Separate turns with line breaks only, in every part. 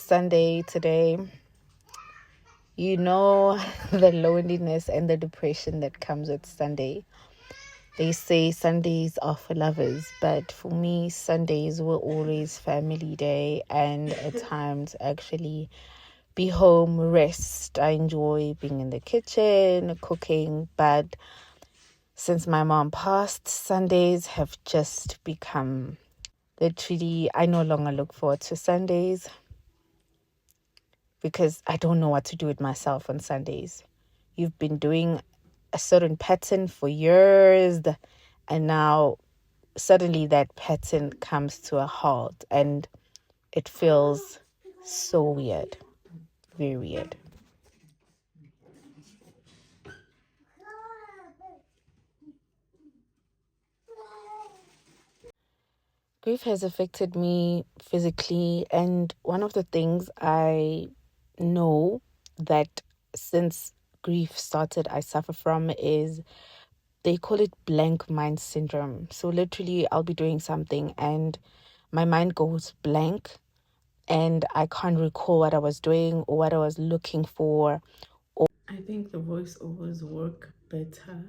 Sunday today. You know, the loneliness and the depression that comes with Sunday. They say Sundays are for lovers, but for me, Sundays were always family day and at times actually be home, rest. I enjoy being in the kitchen, cooking, but since my mom passed, Sundays have just become literally, I no longer look forward to Sundays because I don't know what to do with myself on Sundays. You've been doing a certain pattern for years, and now suddenly that pattern comes to a halt, and it feels so weird, very weird. Grief has affected me physically, and one of the things I know that since grief started I suffer from is they call it blank mind syndrome. So literally I'll be doing something and my mind goes blank and I can't recall what I was doing or what I was looking for. I think the voiceovers work better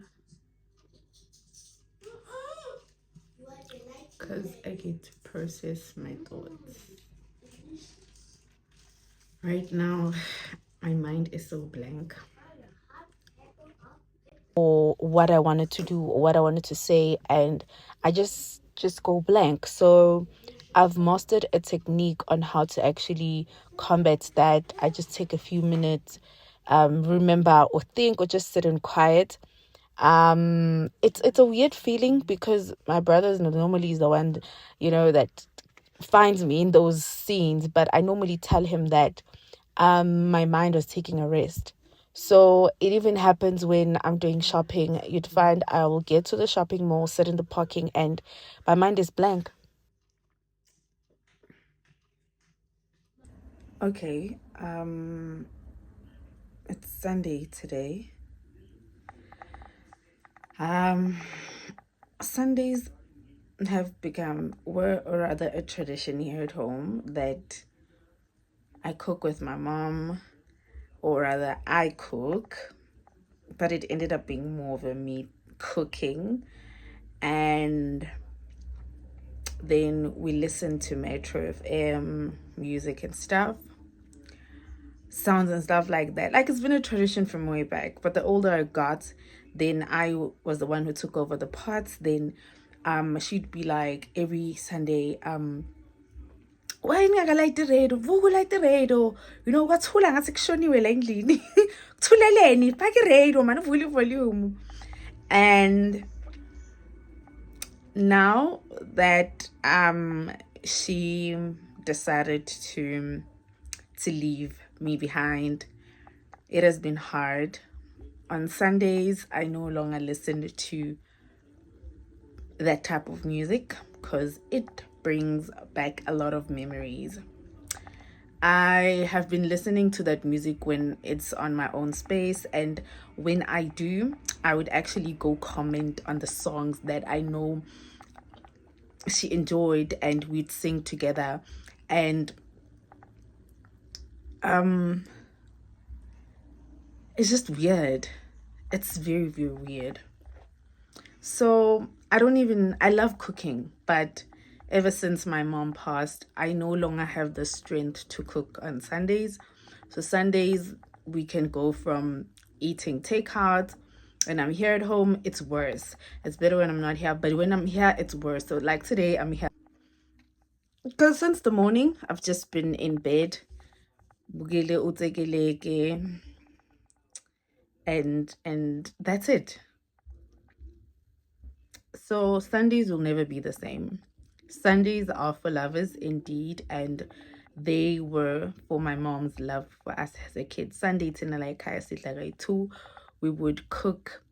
because I get to process my thoughts. Right now, my mind is so blank. Or what I wanted to do or what I wanted to say, and I just go blank. So I've mastered a technique on how to actually combat that. I just take a few minutes, remember or think or just sit in quiet. It's a weird feeling because my brother normally is the one, that finds me in those scenes, but I normally tell him that my mind was taking a rest. So it even happens when I'm doing shopping. You'd find I will get to the shopping mall, sit in the parking, and my mind is blank. Okay, it's Sunday today. Sundays have become, or rather, a tradition here at home that I cook with my mom, or rather, I cook, but it ended up being more of a me cooking. And then we listen to Metro FM music and stuff, sounds and stuff like that. Like it's been a tradition from way back. But the older I got, then I was the one who took over the parts. Then she'd be like every Sunday, why ngingakalight radio vuka light radio, kwathula ngathi kushoniwe la endlini kuthuleleni phaka radio man, uvule volume. And now that she decided to leave me behind, it has been hard. On Sundays I no longer listen to that type of music because it brings back a lot of memories. I have been listening to that music when it's on my own space, and when I do, I would actually go comment on the songs that I know she enjoyed and we'd sing together. And it's just weird. It's very, very weird. So I love cooking, but ever since my mom passed, I no longer have the strength to cook on Sundays. So Sundays, we can go from eating takeout. When I'm here at home, it's worse. It's better when I'm not here, but when I'm here, it's worse. So like today, I'm here. Because since the morning, I've just been in bed. And that's it. So Sundays will never be the same. Sundays are for lovers indeed, and they were for my mom's love for us as a kid. Sunday tina like too, we would cook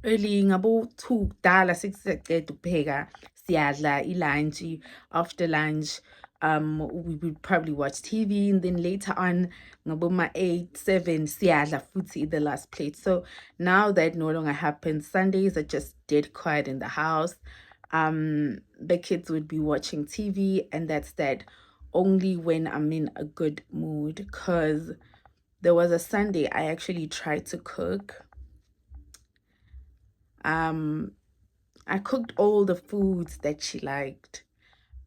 early ngabo 2 dala 6 ukupheka siyadla lunch. After lunch we would probably watch TV, and then later on ngaboma 8 7 siyadla futhi the last plate. So now that no longer happens. Sundays are just dead quiet in the house. The kids would be watching TV, and that's that. only when I'm in a good mood, because there was a Sunday I actually tried to cook. I cooked all the foods that she liked,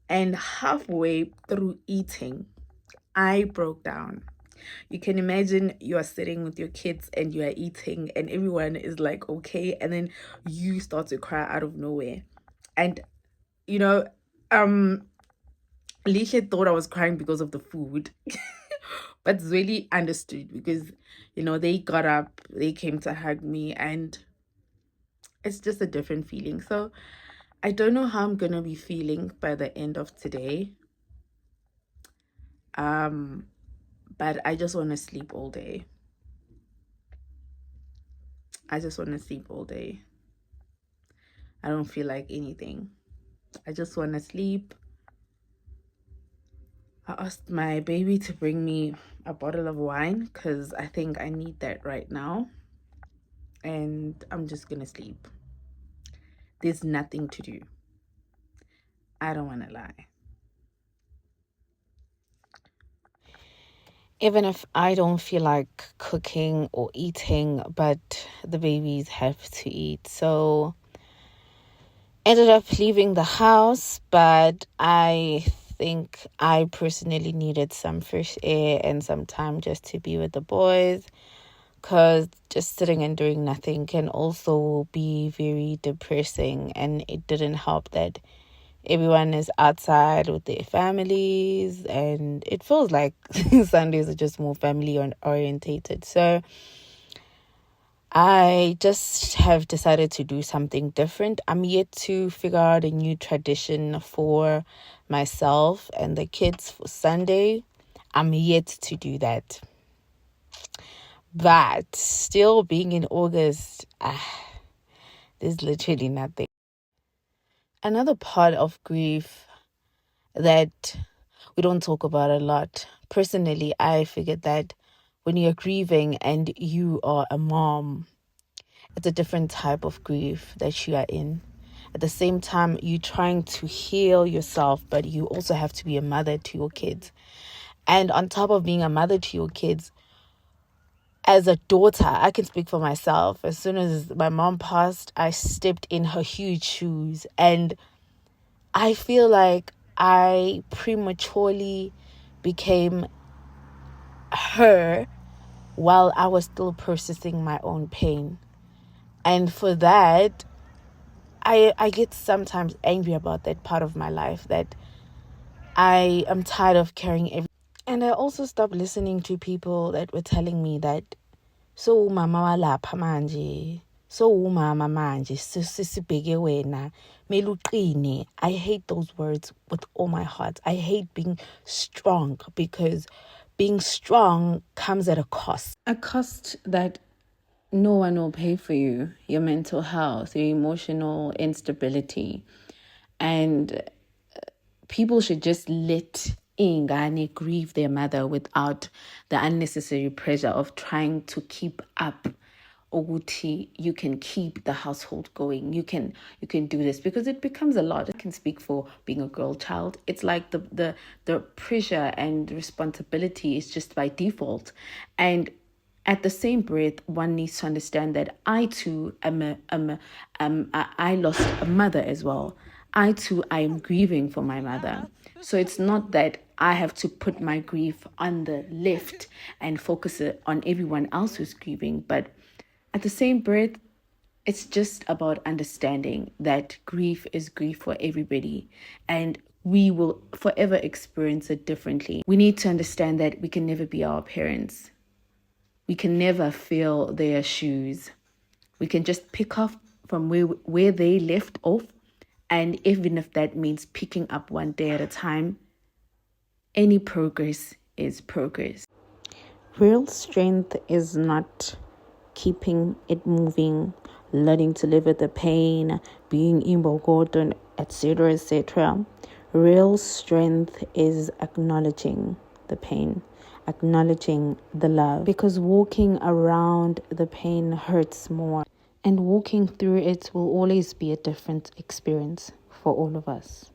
and halfway through eating, I broke down. You can imagine you are sitting with your kids and you are eating, and everyone is like, okay, and then you start to cry out of nowhere. And you know, Lisha thought I was crying because of the food, but Zweli understood because, they got up, they came to hug me, and it's just a different feeling. So I don't know how I'm gonna be feeling by the end of today. But I just want to sleep all day. I just want to sleep all day. I don't feel like anything. I just want to sleep. I asked my baby to bring me a bottle of wine because I think I need that right now. And I'm just gonna sleep. There's nothing to do. I don't want to lie. Even if I don't feel like cooking or eating, but the babies have to eat. So ended up leaving the house, but I think I personally needed some fresh air and some time just to be with the boys, because just sitting and doing nothing can also be very depressing. And it didn't help that everyone is outside with their families, and it feels like Sundays are just more family orientated. So I just have decided to do something different. I'm yet to figure out a new tradition for myself and the kids for Sunday. I'm yet to do that. But still, being in August, there's literally nothing. Another part of grief that we don't talk about a lot. Personally, I figured that when you're grieving and you are a mom, it's a different type of grief that you are in. At the same time, you're trying to heal yourself, but you also have to be a mother to your kids. And on top of being a mother to your kids, as a daughter, I can speak for myself. As soon as my mom passed, I stepped in her huge shoes. And I feel like I prematurely became her while I was still processing my own pain. And for that, I get sometimes angry about that part of my life, that I am tired of carrying everything. And I also stopped listening to people that were telling me that, so mama walapha manje, so mama manje, sisibheke wena, mele uqine. I hate those words with all my heart. I hate being strong, because being strong comes at a cost. A cost that no one will pay for you: your mental health, your emotional instability. And people should just let ingane grieve their mother without the unnecessary pressure of trying to keep up. Oguti, you can keep the household going. You can do this, because it becomes a lot. I can speak for being a girl child. It's like the pressure and responsibility is just by default. And at the same breath, one needs to understand that I too I lost a mother as well. I too, I am grieving for my mother. So it's not that I have to put my grief on the left and focus it on everyone else who's grieving. But at the same breath, it's just about understanding that grief is grief for everybody, and we will forever experience it differently. We need to understand that we can never be our parents. We can never fill their shoes. We can just pick up from where they left off. And even if that means picking up one day at a time, any progress is progress. Real strength is not keeping it moving, learning to live with the pain, being embarkingon, etc., etc. Real strength is acknowledging the pain, acknowledging the love, because walking around the pain hurts more, and walking through it will always be a different experience for all of us.